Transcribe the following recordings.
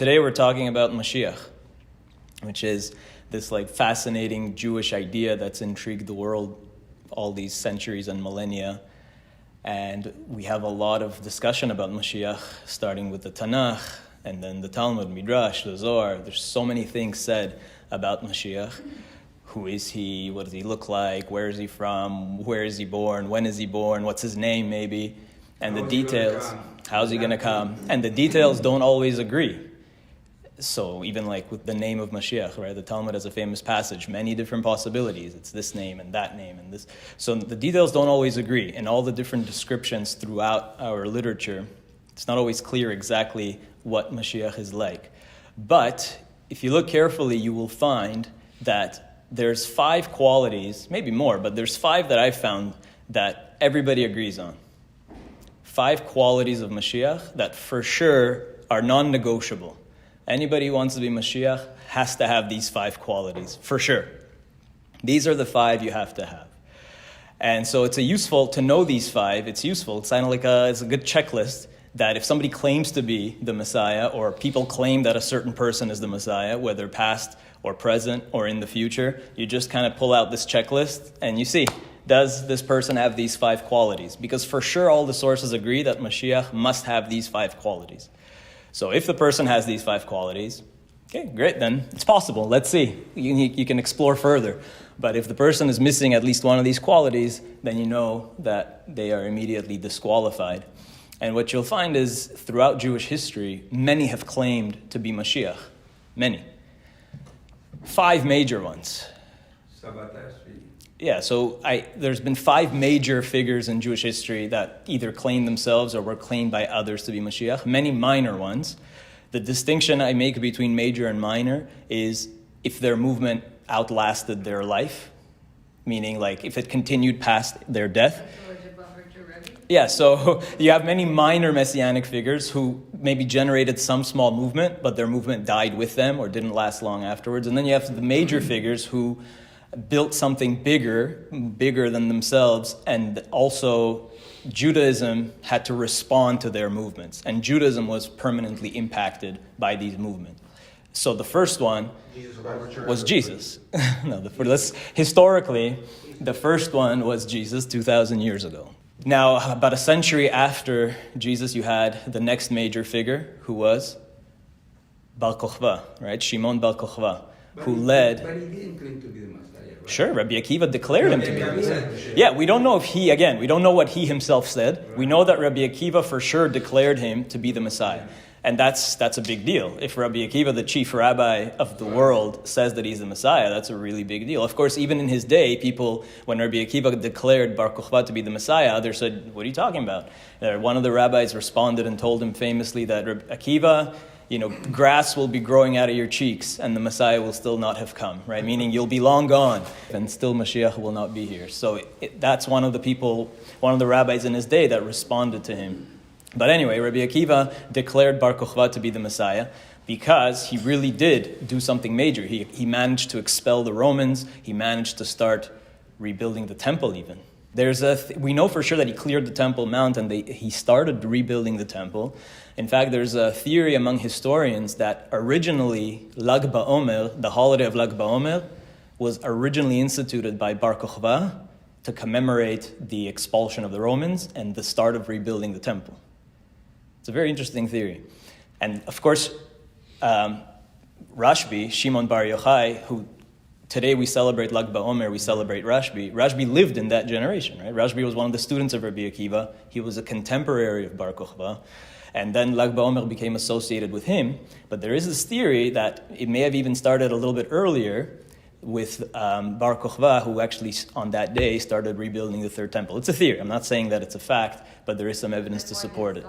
Today we're talking about Mashiach, which is this fascinating Jewish idea that's intrigued the world all these centuries and millennia. And we have a lot of discussion about Mashiach, starting with the Tanakh, and then the Talmud, Midrash, the Zohar. There's so many things said about Mashiach. Who is he? What does he look like? Where is he from? Where is he born? When is he born? What's his name, maybe? And the details. How's he going to come? And the details don't always agree. So even with the name of Mashiach, right? The Talmud has a famous passage, many different possibilities. It's this name and that name and this. So the details don't always agree. And all the different descriptions throughout our literature, it's not always clear exactly what Mashiach is like. But if you look carefully, you will find that there's 5 qualities, maybe more, but there's 5 that I've found that everybody agrees on. 5 qualities of Mashiach that for sure are non-negotiable. Anybody who wants to be Mashiach has to have these 5 qualities, for sure. These are the 5 you have to have. And so it's useful to know these 5. It's useful. It's kind of it's a good checklist that if somebody claims to be the Messiah, or people claim that a certain person is the Messiah, whether past or present or in the future, you just kind of pull out this checklist and you see, does this person have these 5 qualities? Because for sure all the sources agree that Mashiach must have these 5 qualities. So if the person has these 5 qualities, okay, great, then it's possible. Let's see. You can explore further. But if the person is missing at least one of these qualities, then you know that they are immediately disqualified. And what you'll find is throughout Jewish history, many have claimed to be Mashiach. Many. 5 major ones. Yeah, so there's been 5 major figures in Jewish history that either claimed themselves or were claimed by others to be Mashiach. Many minor ones. The distinction I make between major and minor is if their movement outlasted their life, meaning if it continued past their death. Yeah, so you have many minor messianic figures who maybe generated some small movement, but their movement died with them or didn't last long afterwards. And then you have the major figures who built something bigger than themselves, and also Judaism had to respond to their movements. And Judaism was permanently impacted by these movements. So the first one was Jesus. Historically, the first one was Jesus 2,000 years ago. Now, about a century after Jesus, you had the next major figure, who was Bar Kokhba, right? Shimon Bar Kokhba, who led. But he didn't claim to be the Messiah, right? Sure, Rabbi Akiva declared him to be the Messiah. Yeah, we don't know we don't know what he himself said. Right. We know that Rabbi Akiva for sure declared him to be the Messiah. And that's a big deal. If Rabbi Akiva, the chief rabbi of the world, says that he's the Messiah, that's a really big deal. Of course, even in his day, people, when Rabbi Akiva declared Bar Kokhba to be the Messiah, others said, what are you talking about? One of the rabbis responded and told him famously that Rabbi Akiva, grass will be growing out of your cheeks and the Messiah will still not have come, right? Meaning you'll be long gone and still Mashiach will not be here. So that's one of the rabbis in his day that responded to him. But anyway, Rabbi Akiva declared Bar Kokhba to be the Messiah because he really did do something major. He managed to expel the Romans. He managed to start rebuilding the temple even. We know for sure that he cleared the Temple Mount and he started rebuilding the temple. In fact, there's a theory among historians that originally Lag BaOmer, the holiday of Lag BaOmer, was originally instituted by Bar Kokhba to commemorate the expulsion of the Romans and the start of rebuilding the temple. It's a very interesting theory. And of course, Rashbi, Shimon Bar Yochai, who today we celebrate Lag BaOmer, we celebrate Rashbi. Rashbi lived in that generation, right? Rashbi was one of the students of Rabbi Akiva. He was a contemporary of Bar Kokhba. And then Lag BaOmer became associated with him. But there is this theory that it may have even started a little bit earlier with Bar Kokhba, who actually on that day started rebuilding the third temple. It's a theory. I'm not saying that it's a fact, but there is some evidence to support it.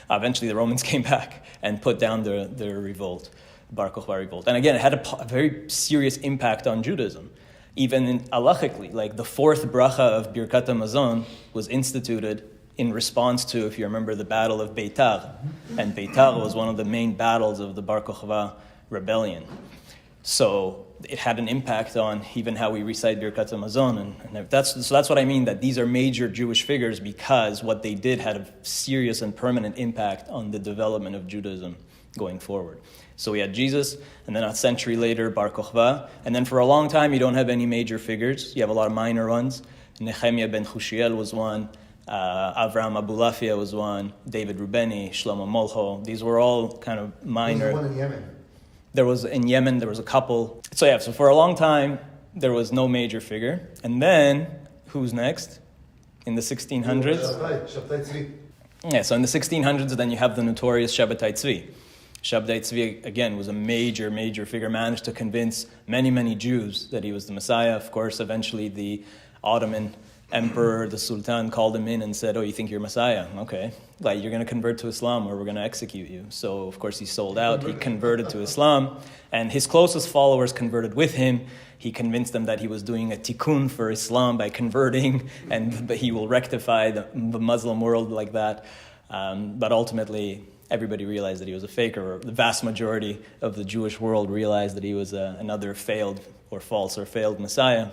Eventually, the Romans came back and put down their revolt, Bar Kokhba revolt. And again, it had a very serious impact on Judaism. Even halachically, the 4th bracha of Birkat HaMazon was instituted in response to, if you remember, the Battle of Beitar. And Beitar was one of the main battles of the Bar Kokhba rebellion. So it had an impact on even how we recite Birkat HaMazon. And that's what I mean, that these are major Jewish figures because what they did had a serious and permanent impact on the development of Judaism going forward. So we had Jesus, and then a century later, Bar Kokhba, and then for a long time you don't have any major figures. You have a lot of minor ones. Nehemiah ben Chushiel was one. Avraham Abulafia was one. David Rubeni, Shlomo Molcho. These were all kind of minor. There was one in Yemen. In Yemen, there was a couple. So for a long time, there was no major figure. And then, who's next? In the 1600s? Shabtai Tzvi. Yeah, so in the 1600s, then you have the notorious Shabbatai Tzvi. Shabbatai Tzvi, again, was a major, major figure, managed to convince many, many Jews that he was the Messiah. Of course, eventually the Ottoman emperor, the Sultan, called him in and said, "Oh, you think you're Messiah? Okay. Like, you're going to convert to Islam or we're going to execute you." So, of course, he sold out. He converted to Islam. And his closest followers converted with him. He convinced them that he was doing a tikkun for Islam by converting, and he will rectify the Muslim world like that. But ultimately, everybody realized that he was a faker, or the vast majority of the Jewish world realized that he was another failed Messiah.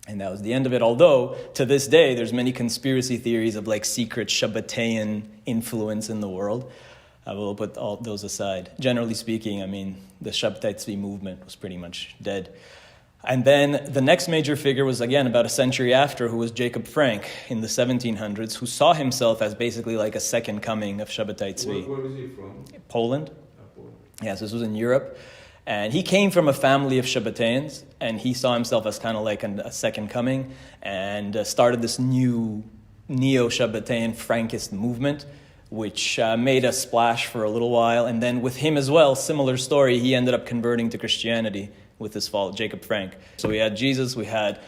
And that was the end of it. Although, to this day, there's many conspiracy theories of like secret Shabbatean influence in the world. We'll put all those aside. Generally speaking, I mean, the Shabbatai Tzvi movement was pretty much dead. And then the next major figure was, again, about a century after, who was Jacob Frank in the 1700s, who saw himself as basically like a second coming of Shabbatai Tzvi. Where was he from? Poland. Poland. Yes, this was in Europe. And he came from a family of Shabbateans, and he saw himself as kind of like a second coming, and started this new neo-Shabbatean Frankist movement, which made a splash for a little while. And then with him as well, similar story, he ended up converting to Christianity with his fall, Jacob Frank. So we had Jesus, we had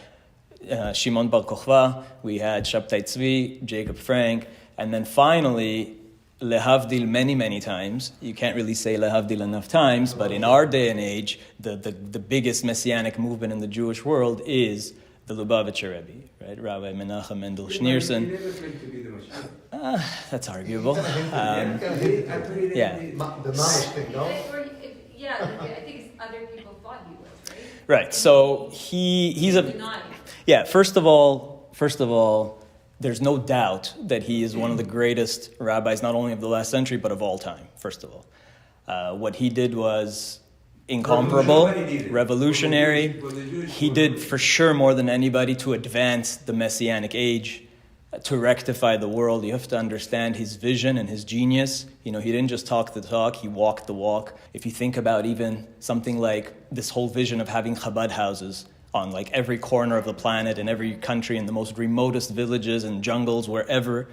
Shimon Bar Kokhba, we had Shabtai Tzvi, Jacob Frank, and then finally, Lehavdil many, many times. You can't really say Lehavdil enough times, but in our day and age, the biggest messianic movement in the Jewish world is the Lubavitcher Rebbe, right? Rabbi Menachem Mendel Schneerson. He never claimed to be the Mashiach. That's arguable. Yeah. The mamish thing, no? I think other people thought he was, right? Right. So he's a Denied. yeah. First of all, there's no doubt that he is one of the greatest rabbis, not only of the last century, but of all time, first of all. What he did was incomparable, revolutionary. He did for sure more than anybody to advance the Messianic age, to rectify the world. You have to understand his vision and his genius. You know, he didn't just talk the talk, he walked the walk. If you think about even something like this whole vision of having Chabad houses on like every corner of the planet, in every country, in the most remotest villages and jungles, wherever.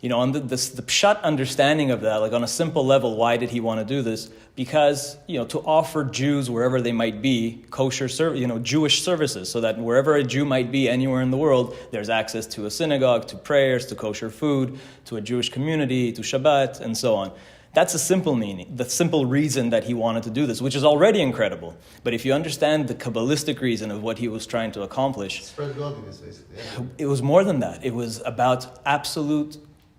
You know, on the pshat understanding of that, like on a simple level, why did he want to do this? Because, you know, to offer Jews wherever they might be kosher, Jewish services, so that wherever a Jew might be anywhere in the world, there's access to a synagogue, to prayers, to kosher food, to a Jewish community, to Shabbat, and so on. That's a simple meaning, the simple reason that he wanted to do this, which is already incredible. But if you understand the Kabbalistic reason of what he was trying to accomplish, Spread godliness, basically. Yeah. it was more than that. It was about absolute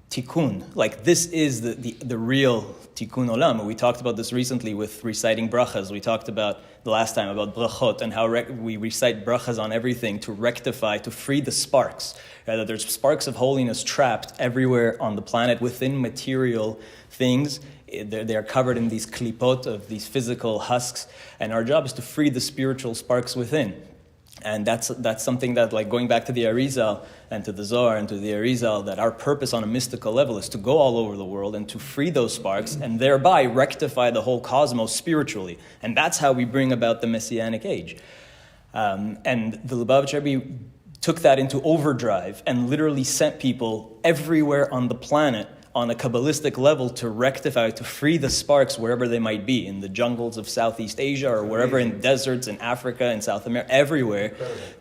tikkun. Like, this is the real tikkun olam. We talked about this recently with reciting brachas. We talked about the last time about brachot and how we recite brachas on everything to rectify, to free the sparks. That there's sparks of holiness trapped everywhere on the planet within material things. They are covered in these klipot of these physical husks, and our job is to free the spiritual sparks within. And that's something that, like, going back to the Arizal and to the Zohar and to the Arizal, that our purpose on a mystical level is to go all over the world and to free those sparks and thereby rectify the whole cosmos spiritually. And that's how we bring about the Messianic age. And the Lubavitcher Rebbe took that into overdrive and literally sent people everywhere on the planet on a Kabbalistic level to rectify, to free the sparks wherever they might be, in the jungles of Southeast Asia or wherever, in deserts in Africa and South America, everywhere,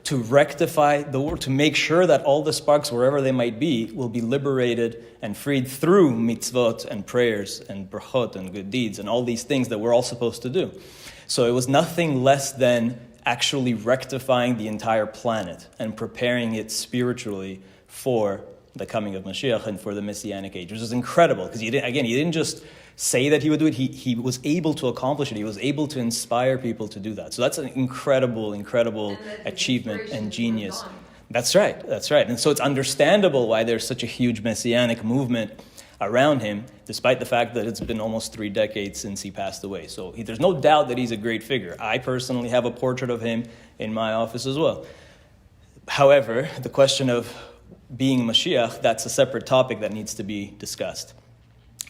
to rectify the world, to make sure that all the sparks, wherever they might be, will be liberated and freed through mitzvot and prayers and brachot and good deeds and all these things that we're all supposed to do. So it was nothing less than actually rectifying the entire planet and preparing it spiritually for the coming of Mashiach and for the Messianic age, which is incredible, because he didn't just say that he would do it, he was able to accomplish it. He was able to inspire people to do that. So that's an incredible achievement and genius. That's right. And so it's understandable why there's such a huge Messianic movement around him, despite the fact that it's been almost 3 decades since he passed away. So there's no doubt that he's a great figure. I personally have a portrait of him in my office as well. However, the question of being Mashiach, that's a separate topic that needs to be discussed.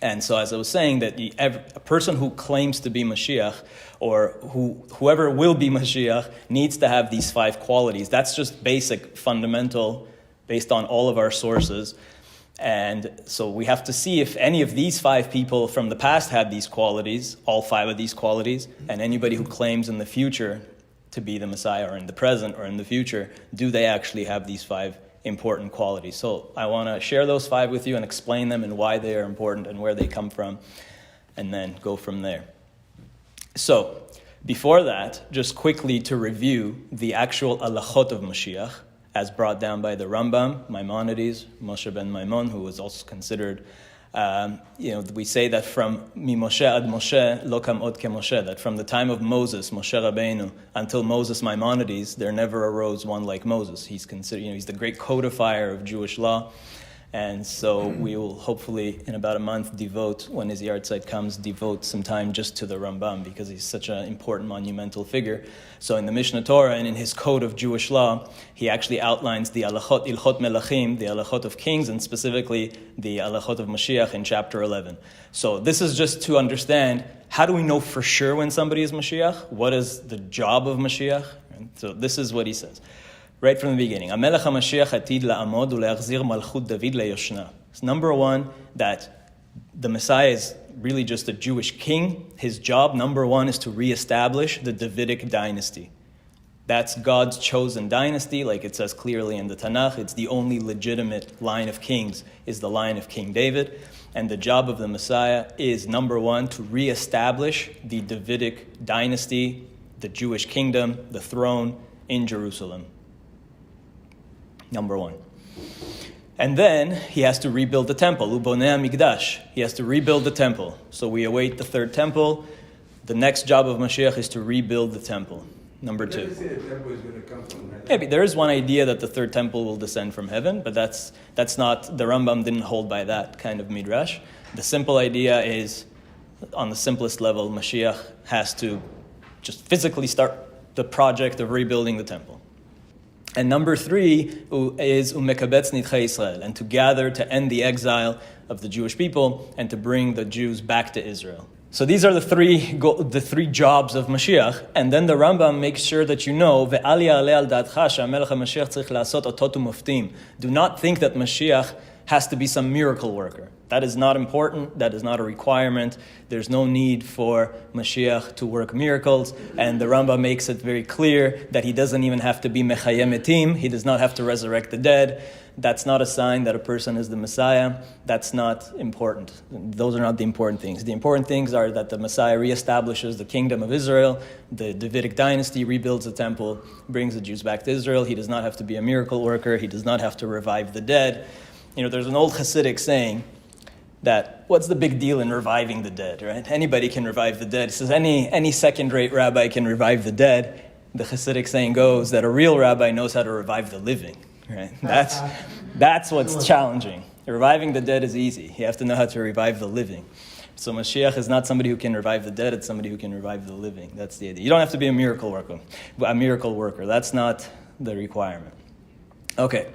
And so as I was saying, that a person who claims to be Mashiach, or whoever will be Mashiach, needs to have these 5 qualities. That's just basic, fundamental, based on all of our sources. And so we have to see if any of these 5 people from the past had these qualities, all 5 of these qualities, and anybody who claims in the future to be the Messiah, or in the present, or in the future, do they actually have these 5 important qualities? So I want to share those 5 with you and explain them and why they are important and where they come from, and then go from there. So before that, just quickly to review the actual halachot of Mashiach, as brought down by the Rambam, Maimonides, Moshe ben Maimon, who was also considered, we say that from Mimoshe ad Moshe, lo kam od ke Moshe, that from the time of Moses, Moshe Rabbeinu, until Moses Maimonides, there never arose one like Moses. He's considered, he's the great codifier of Jewish law. And so we will hopefully, in about a month, when his yahrzeit comes, devote some time just to the Rambam, because he's such an important, monumental figure. So in the Mishnah Torah and in his code of Jewish law, he actually outlines the halachot, ilchot melachim, the halachot of kings, and specifically the halachot of Mashiach in chapter 11. So this is just to understand, how do we know for sure when somebody is Mashiach? What is the job of Mashiach? And so this is what he says. Right from the beginning. Amelech HaMashiach atid la'amod u'le'achzir malchut David le'yoshna. It's number one, that the Messiah is really just a Jewish king. His job, number one, is to reestablish the Davidic dynasty. That's God's chosen dynasty, like it says clearly in the Tanakh. It's the only legitimate line of kings, is the line of King David. And the job of the Messiah is, number one, to reestablish the Davidic dynasty, the Jewish kingdom, the throne in Jerusalem. Number one. And then he has to rebuild the temple. Ubonei Mikdash. He has to rebuild the temple. So we await the 3rd temple. The next job of Mashiach is to rebuild the temple. Number 2. Never say the temple is going to come from heaven. Maybe there is one idea that the 3rd temple will descend from heaven, but that's not, the Rambam didn't hold by that kind of midrash. The simple idea is, on the simplest level, Mashiach has to just physically start the project of rebuilding the temple. And number 3 is umekabetz nidchei Israel, and to gather to end the exile of the Jewish people and to bring the Jews back to Israel. So these are the three jobs of Mashiach. And then the Rambam makes sure that you know, ve'al ya'aleh al da'atcha she'amelech HaMashiach tzarich la'asot otot u'moftim. Do not think that Mashiach has to be some miracle worker. That is not important. That is not a requirement. There's no need for Mashiach to work miracles. And the Rambam makes it very clear that he doesn't even have to be mechayem etim. He does not have to resurrect the dead. That's not a sign that a person is the Messiah. That's not important. Those are not the important things. The important things are that the Messiah reestablishes the kingdom of Israel, the Davidic dynasty, rebuilds the temple, brings the Jews back to Israel. He does not have to be a miracle worker. He does not have to revive the dead. There's an old Hasidic saying that, what's the big deal in reviving the dead, right? Anybody can revive the dead. It says any second-rate rabbi can revive the dead. The Hasidic saying goes that a real rabbi knows how to revive the living, right? That's what's challenging. Reviving the dead is easy. You have to know how to revive the living. So Mashiach is not somebody who can revive the dead, it's somebody who can revive the living. That's the idea. You don't have to be a miracle worker. That's not the requirement. Okay.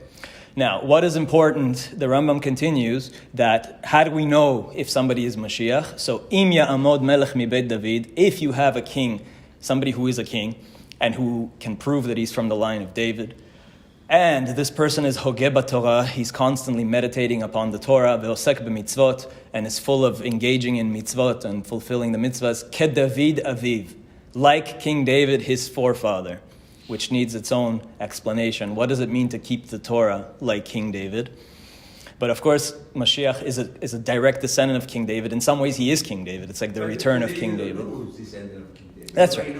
Now, what is important, the Rambam continues, that how do we know if somebody is Mashiach? So, im ya'amod melech mi beit David, if you have a king, somebody who is a king, and who can prove that he's from the line of David, and this person is hogeh b'Torah, he's constantly meditating upon the Torah, ve'osek b'mitzvot, and is full of engaging in mitzvot and fulfilling the mitzvahs, ke David aviv, like King David, his forefather, which needs its own explanation. What does it mean to keep the Torah like King David? But of course, Mashiach is a direct descendant of King David. In some ways, he is King David. It's like the return of King David. That's right.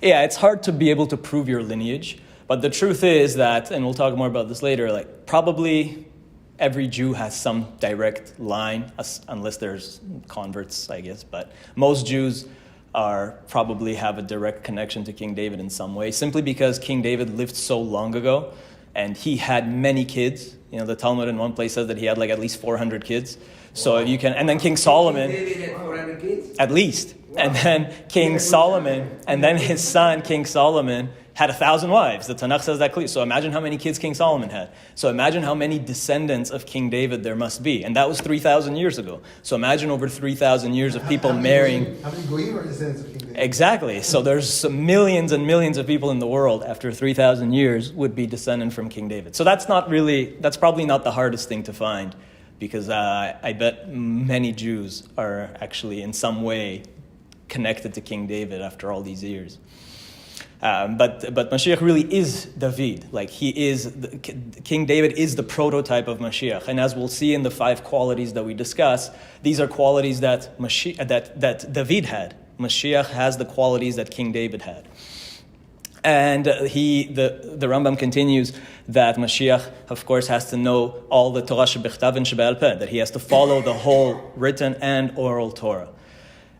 Yeah, it's hard to be able to prove your lineage. But the truth is that, and we'll talk more about this later, probably every Jew has some direct line, unless there's converts, I guess. But most Jews probably have a direct connection to King David in some way, simply because King David lived so long ago, and he had many kids, You know, the Talmud in one place says that he had like at least 400 kids. So you can, and then King Solomon, David had 400 kids? at least. And then King Solomon, and then his son, King Solomon, had 1,000 wives. The Tanakh says that clearly. So imagine how many kids King Solomon had. So imagine how many descendants of King David there must be. And that was 3,000 years ago. So imagine over 3,000 years of people marrying. How many goyim are descendants of King David? Exactly. So there's some millions and millions of people in the world after 3,000 years would be descendant from King David. So that's probably not the hardest thing to find, because I bet many Jews are actually in some way connected to King David after all these years. But Mashiach really is David. Like King David is the prototype of Mashiach. And as we'll see in the 5 qualities that we discuss, these are qualities that that David had. Mashiach has the qualities that King David had. And the Rambam continues that Mashiach, of course, has to know all the Torah shebichtav and shebe'al peh, that he has to follow the whole written and oral Torah.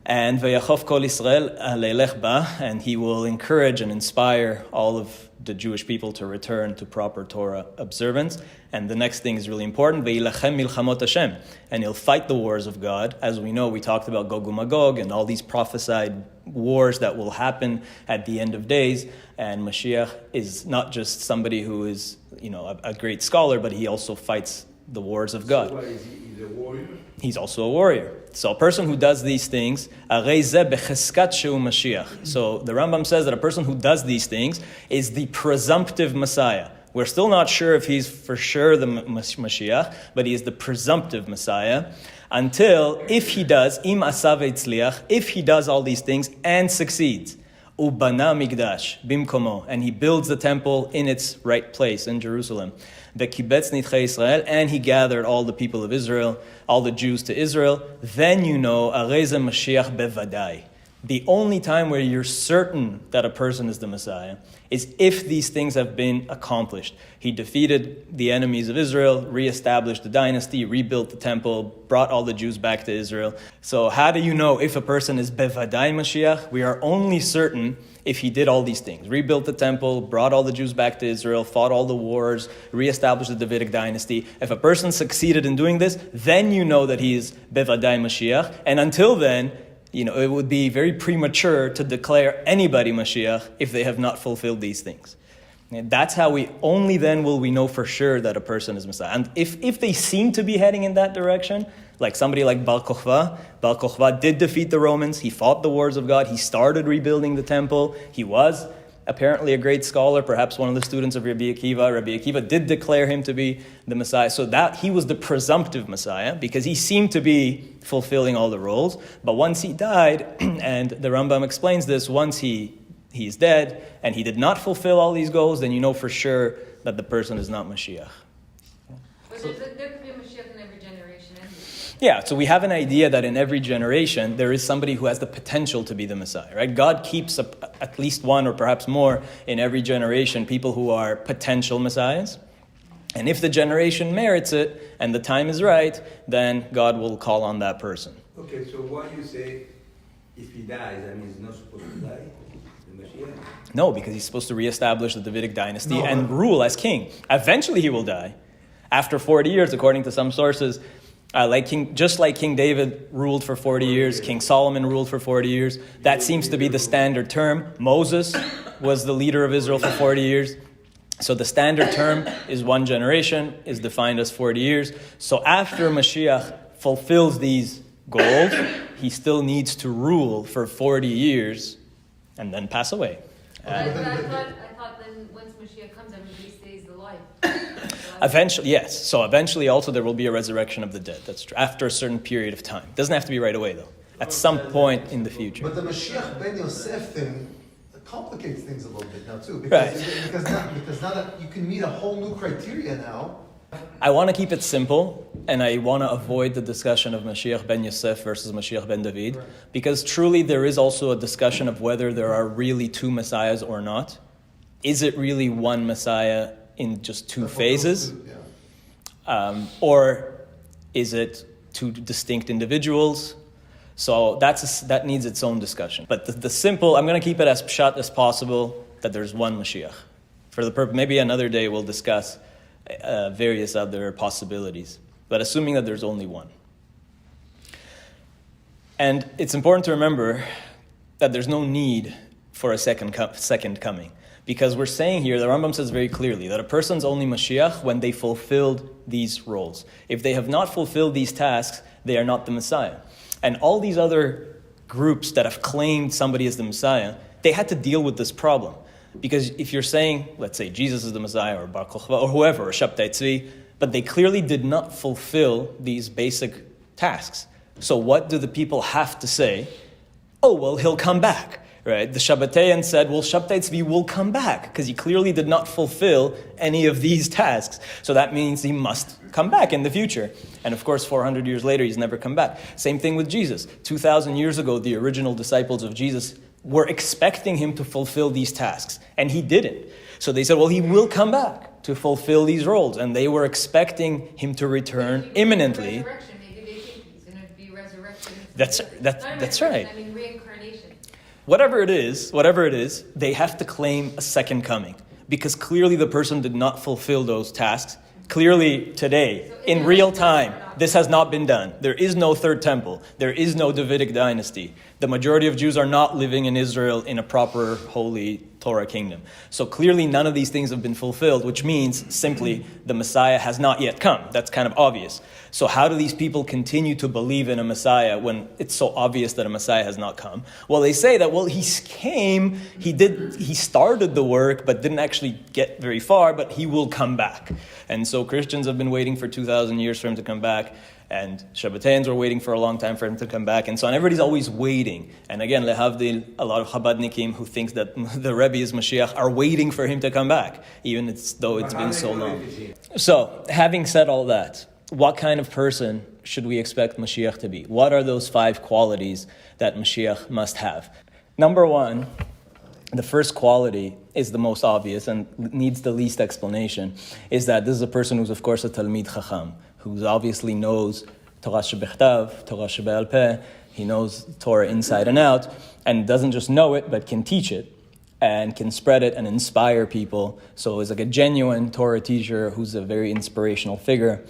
And Vayachov Kol Yisrael leilech ba, and he will encourage and inspire all of the Jewish people to return to proper Torah observance. And the next thing is really important, Ve'ilachem milchamot Hashem, and he'll fight the wars of God. As we know, we talked about Gog uMagog and all these prophesied wars that will happen at the end of days. And Mashiach is not just somebody who is, a great scholar, but he also fights the wars of God. So what is he? He's a warrior? He's also a warrior. So a person who does these things, so the Rambam says that a person who does these things is the presumptive Messiah. We're still not sure if he's for sure the Mashiach, but he is the presumptive Messiah until if he does, im asav etzliach, if he does all these things and succeeds. Ubana migdash bimkomo, and he builds the temple in its right place in Jerusalem. V'kibetz nitchei Israel, and he gathered all the people of Israel, all the Jews to Israel. Then you know, areze Mashiach bevadai. The only time where you're certain that a person is the Messiah is if these things have been accomplished. He defeated the enemies of Israel, reestablished the dynasty, rebuilt the temple, brought all the Jews back to Israel. So how do you know if a person is bevadai Mashiach? We are only certain if he did all these things. Rebuilt the temple, brought all the Jews back to Israel, fought all the wars, reestablished the Davidic dynasty. If a person succeeded in doing this, then you know that he is bevadai Mashiach. And until then, it would be very premature to declare anybody Mashiach if they have not fulfilled these things. And that's how only then will we know for sure that a person is Messiah. And if they seem to be heading in that direction, like somebody like Bar Kokhba did defeat the Romans, he fought the wars of God, he started rebuilding the temple, he was apparently a great scholar, perhaps one of the students of Rabbi Akiva. Rabbi Akiva did declare him to be the Messiah. So that he was the presumptive Messiah because he seemed to be fulfilling all the roles. But once he died, and the Rambam explains this, once he's dead and he did not fulfill all these goals, then you know for sure that the person is not Mashiach. But there could be a Mashiach in every generation. Yeah, so we have an idea that in every generation there is somebody who has the potential to be the Messiah, right? God keeps at least one or perhaps more in every generation, people who are potential Messiahs. And if the generation merits it and the time is right, then God will call on that person. Okay, so why you say if he dies, he's not supposed to die? The Mashiach? No, because he's supposed to reestablish the Davidic dynasty and rule as king. Eventually he will die. After 40 years, according to some sources, just like King David ruled for 40 years, King Solomon ruled for 40 years. That seems to be the standard term. Moses was the leader of Israel for 40 years. So the standard term is one generation, is defined as 40 years. So after Mashiach fulfills these goals, he still needs to rule for 40 years and then pass away. I thought then once Mashiach comes, everybody stays alive. Eventually, yes. So eventually also there will be a resurrection of the dead. That's true. After a certain period of time. Doesn't have to be right away though. At some point in the future. But the Mashiach ben Yosef thing complicates things a little bit now too. Because now that you can meet a whole new criteria now. I want to keep it simple, and I want to avoid the discussion of Mashiach ben Yosef versus Mashiach ben David, right. Because truly there is also a discussion of whether there are really two Messiahs or not. Is it really one Messiah in just two phases? Or is it two distinct individuals? So that needs its own discussion. But the simple, I'm going to keep it as pshat as possible, that there's one Mashiach. For the purpose, maybe another day we'll discuss various other possibilities, but assuming that there's only one. And it's important to remember that there's no need for a second coming. Because we're saying here, the Rambam says very clearly, that a person's only Mashiach when they fulfilled these roles. If they have not fulfilled these tasks, they are not the Messiah. And all these other groups that have claimed somebody as the Messiah, they had to deal with this problem. Because if you're saying, let's say Jesus is the Messiah, or Bar Kochva, or whoever, or Shabtai Tzvi, but they clearly did not fulfill these basic tasks. So what do the people have to say? Oh, well, he'll come back, right? The Shabbatean said, well, Shabtai Tzvi will come back, because he clearly did not fulfill any of these tasks. So that means he must come back in the future. And of course, 400 years later, he's never come back. Same thing with Jesus. 2,000 years ago, the original disciples of Jesus were expecting him to fulfill these tasks, and he didn't. So they said, well, he will come back to fulfill these roles, and they were expecting him to return imminently. That's right. I mean, reincarnation. Whatever it is, they have to claim a second coming, because clearly the person did not fulfill those tasks. Clearly today, in real time, this has not been done. There is no third temple. There is no Davidic dynasty. The majority of Jews are not living in Israel in a proper holy Torah kingdom. So clearly none of these things have been fulfilled, which means simply the Messiah has not yet come. That's kind of obvious. So how do these people continue to believe in a Messiah when it's so obvious that a Messiah has not come? Well, they say that, well, he came, he started the work, but didn't actually get very far, but he will come back. And so Christians have been waiting for 2,000 years for him to come back, and Shabbateans were waiting for a long time for him to come back, and so on. Everybody's always waiting. And again, lehavdil, a lot of Chabadnikim who think that the Rebbe is Mashiach are waiting for him to come back, even though it's been so long. So, having said all that, what kind of person should we expect Mashiach to be? What are those 5 qualities that Mashiach must have? Number 1, the first quality is the most obvious and needs the least explanation, is that this is a person who's, of course, a Talmid Chacham, who obviously knows Torah Shebechtav, Torah Shebe'al Peh. He knows Torah inside and out, and doesn't just know it, but can teach it, and can spread it and inspire people. So he's like a genuine Torah teacher who's a very inspirational figure,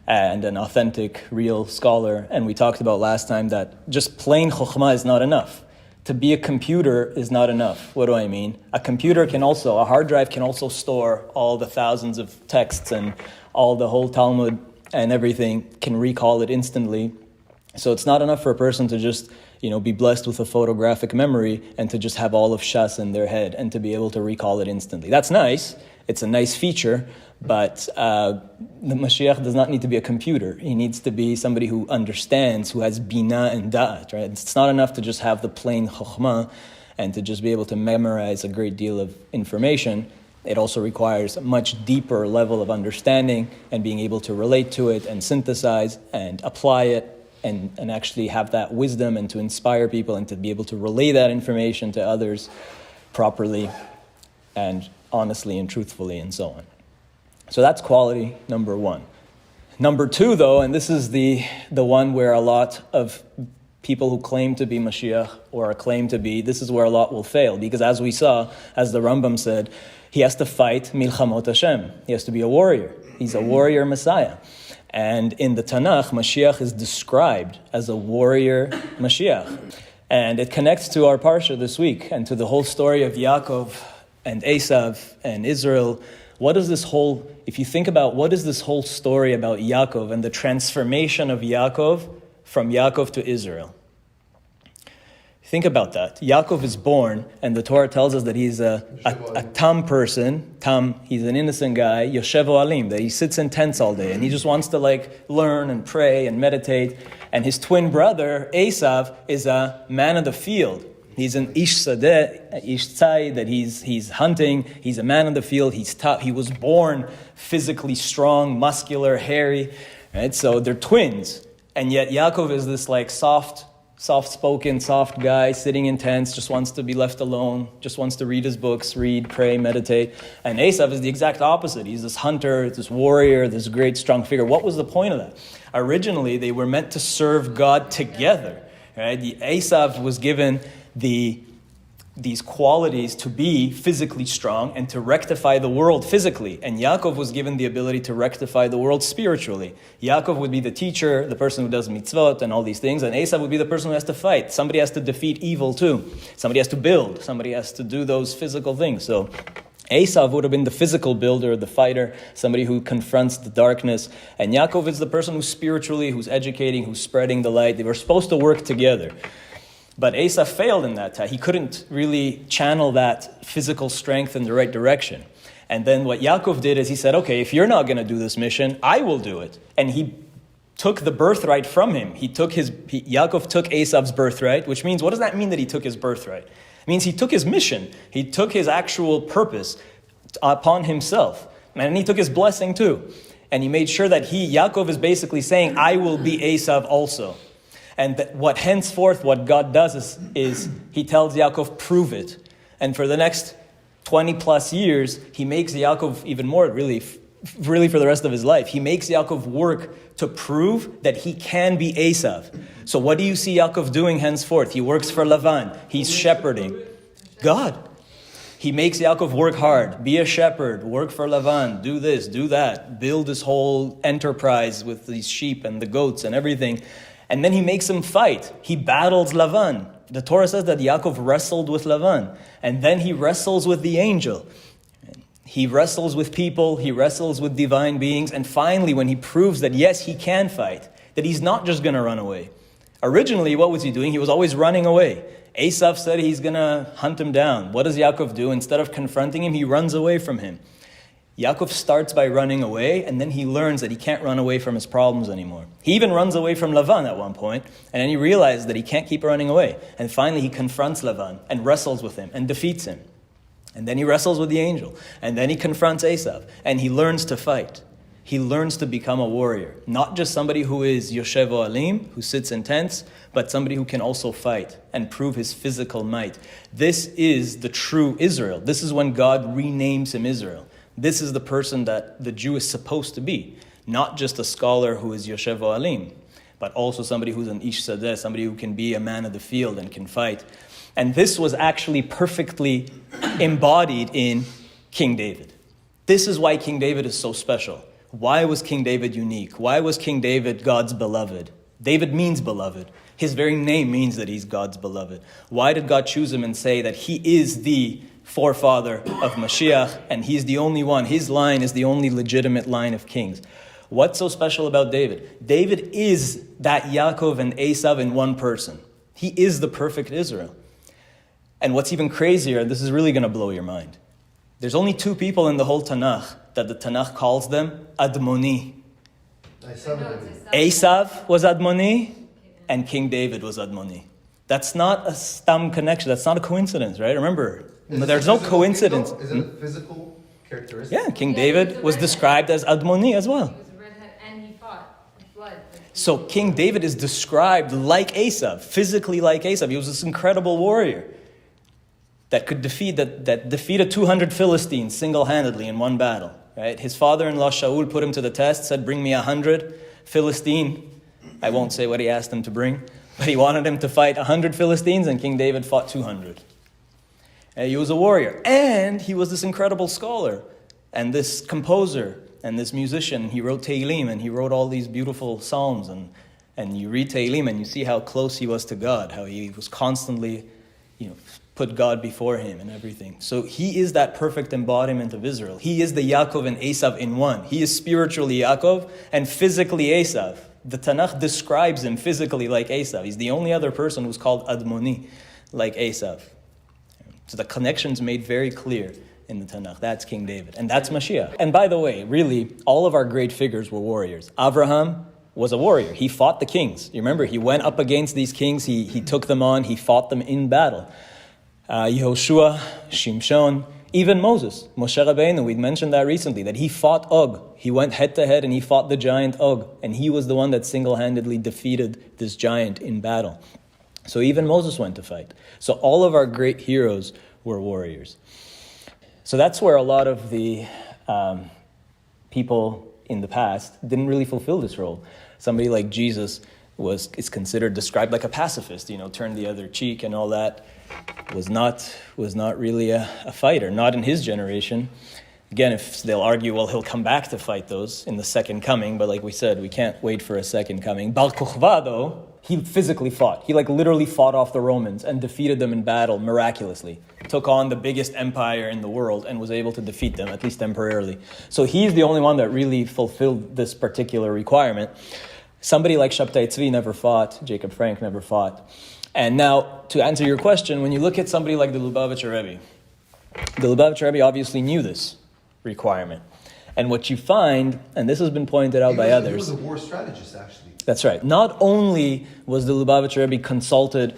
and an authentic, real scholar. And we talked about last time that just plain chokhmah is not enough. To be a computer is not enough. What do I mean? A hard drive can also store all the thousands of texts and all the whole Talmud and everything, can recall it instantly. So it's not enough for a person to just, be blessed with a photographic memory and to just have all of Shas in their head and to be able to recall it instantly. That's nice. It's a nice feature, but the Mashiach does not need to be a computer. He needs to be somebody who understands, who has bina and da'at, right? It's not enough to just have the plain chokhmah and to just be able to memorize a great deal of information. It also requires a much deeper level of understanding and being able to relate to it and synthesize and apply it and actually have that wisdom and to inspire people and to be able to relay that information to others properly and honestly and truthfully and so on. So that's quality number 1. Number 2, though, and this is the one where a lot of people who claim to be Mashiach or claim to be, this is where a lot will fail. Because as we saw, as the Rambam said, he has to fight Milchamot Hashem. He has to be a warrior. He's a warrior Messiah. And in the Tanakh, Mashiach is described as a warrior Mashiach. And it connects to our Parsha this week and to the whole story of Yaakov and Esav and Israel. If you think about what is this whole story about Yaakov and the transformation of Yaakov from Yaakov to Israel? Think about that. Yaakov is born, and the Torah tells us that he's a tam person. Tam, he's an innocent guy, Yoshevo Alim, that he sits in tents all day, and he just wants to learn and pray and meditate. And his twin brother, Esav, is a man of the field. He's an ish sadeh, ish tzai, that he's hunting. He's a man of the field. He's tough. He was born physically strong, muscular, hairy. Right? So they're twins. And yet Yaakov is this soft-spoken, soft guy sitting in tents, just wants to be left alone, just wants to read his books, read, pray, meditate. And Esav is the exact opposite. He's this hunter, this warrior, this great strong figure. What was the point of that? Originally, they were meant to serve God together. Right? The Esav was given the these qualities to be physically strong and to rectify the world physically. And Yaakov was given the ability to rectify the world spiritually. Yaakov would be the teacher, the person who does mitzvot and all these things, and Esav would be the person who has to fight. Somebody has to defeat evil too. Somebody has to build. Somebody has to do those physical things. So Esav would have been the physical builder, the fighter, somebody who confronts the darkness. And Yaakov is the person who's spiritually, who's educating, who's spreading the light. They were supposed to work together. But Esav failed in that. He couldn't really channel that physical strength in the right direction. And then what Yaakov did is he said, okay, if you're not going to do this mission, I will do it. And he took the birthright from him. Yaakov took Esav's birthright, which means, what does that mean that he took his birthright? It means he took his mission. He took his actual purpose upon himself. And he took his blessing too. And he made sure that Yaakov is basically saying, I will be Esav also. And what God does is he tells Yaakov, prove it. And for the next 20 plus years, he makes Yaakov even more, really for the rest of his life. He makes Yaakov work to prove that he can be Esav. So what do you see Yaakov doing henceforth? He works for Lavan. He's shepherding. God. He makes Yaakov work hard, be a shepherd, work for Lavan, do this, do that, build this whole enterprise with these sheep and the goats and everything. And then he makes him fight. He battles Lavan. The Torah says that Yaakov wrestled with Lavan. And then he wrestles with the angel. He wrestles with people. He wrestles with divine beings. And finally, when he proves that, yes, he can fight, that he's not just going to run away. Originally, what was he doing? He was always running away. Esav said he's going to hunt him down. What does Yaakov do? Instead of confronting him, he runs away from him. Yaakov starts by running away, and then he learns that he can't run away from his problems anymore. He even runs away from Lavan at one point, and then he realizes that he can't keep running away. And finally he confronts Lavan and wrestles with him and defeats him. And then he wrestles with the angel. And then he confronts Esav, and he learns to fight. He learns to become a warrior. Not just somebody who is Yoshev Ohalim, who sits in tents, but somebody who can also fight and prove his physical might. This is the true Israel. This is when God renames him Israel. This is the person that the Jew is supposed to be. Not just a scholar who is Yoshev Ohalim, but also somebody who's an Ish Sadeh, somebody who can be a man of the field and can fight. And this was actually perfectly embodied in King David. This is why King David is so special. Why was King David unique? Why was King David God's beloved? David means beloved. His very name means that he's God's beloved. Why did God choose him and say that he is the forefather of Mashiach, and he's the only one? His line is the only legitimate line of kings. What's so special about David? David is that Yaakov and Esav in one person. He is the perfect Israel. And what's even crazier, and this is really going to blow your mind, there's only two people in the whole Tanakh that the Tanakh calls them Admoni. Esav was Admoni, and King David was Admoni. That's not a stam connection. That's not a coincidence, right? Remember, there's no coincidence. Is it a physical characteristic? Yeah, King David was described as Admoni as well. He was a redhead and he fought with blood. So King David is described like Esav, physically like Esav. He was this incredible warrior that could defeated 200 Philistines single-handedly in one battle. Right? His father-in-law Shaul put him to the test, said, bring me 100 Philistine. I won't say what he asked him to bring, but he wanted him to fight 100 Philistines, and King David fought 200. And he was a warrior, and he was this incredible scholar, and this composer, and this musician. He wrote Tehillim, and he wrote all these beautiful psalms, and you read Tehillim, and you see how close he was to God, how he was constantly, put God before him and everything. So he is that perfect embodiment of Israel. He is the Yaakov and Esav in one. He is spiritually Yaakov and physically Esav. The Tanakh describes him physically like Esav. He's the only other person who's called Admoni, like Esav. So the connection's made very clear in the Tanakh. That's King David. And that's Mashiach. And by the way, really, all of our great figures were warriors. Abraham was a warrior. He fought the kings. You remember, he went up against these kings. He took them on. He fought them in battle. Yehoshua, Shimshon, even Moses, Moshe Rabbeinu, we mentioned that recently, that he fought Og. He went head to head and he fought the giant Og. And he was the one that single-handedly defeated this giant in battle. So even Moses went to fight. So all of our great heroes were warriors. So that's where a lot of the people in the past didn't really fulfill this role. Somebody like Jesus is considered, described like a pacifist, turned the other cheek and all that, was not really a fighter, not in his generation. Again, if they'll argue, well, he'll come back to fight those in the second coming, but like we said, we can't wait for a second coming. Bar Kokhba, though, he physically fought. He literally fought off the Romans and defeated them in battle miraculously. Took on the biggest empire in the world and was able to defeat them, at least temporarily. So he's the only one that really fulfilled this particular requirement. Somebody like Shabtai Tzvi never fought, Jacob Frank never fought. And now, to answer your question, when you look at somebody like the Lubavitcher Rebbe, the Lubavitcher Rebbe obviously knew this requirement. And what you find, and this has been pointed out by others... He was a war strategist, actually. That's right. Not only was the Lubavitcher Rebbe consulted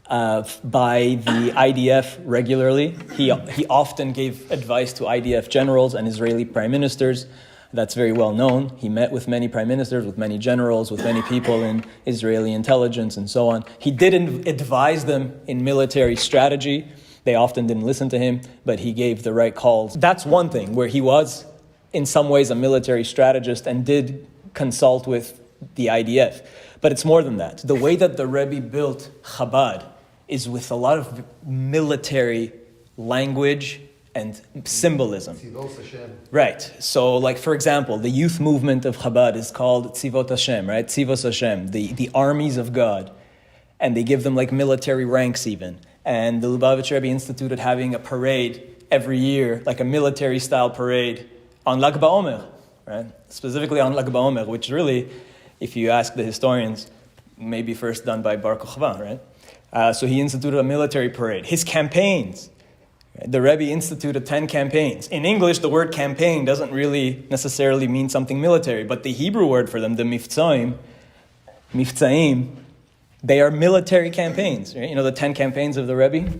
by the IDF regularly, he often gave advice to IDF generals and Israeli prime ministers. That's very well known. He met with many prime ministers, with many generals, with many people in Israeli intelligence and so on. He did advise them in military strategy. They often didn't listen to him, but he gave the right calls. That's one thing, where he was in some ways a military strategist and did consult with the IDF. But it's more than that. The way that the Rebbe built Chabad is with a lot of military language and symbolism. Right. So, like, for example, the youth movement of Chabad is called Tzivot Hashem, right? Tzivos Hashem, the armies of God. And they give them, like, military ranks even. And the Lubavitcher Rebbe instituted having a parade every year, like a military-style parade, on Lag BaOmer, right? Specifically on Lag BaOmer, which really, if you ask the historians, maybe first done by Bar Kokhba, right? So he instituted a military parade. His campaigns, the Rebbe instituted 10 campaigns. In English, the word campaign doesn't really necessarily mean something military, but the Hebrew word for them, the miftzaim, they are military campaigns. Right? The 10 campaigns of the Rebbe.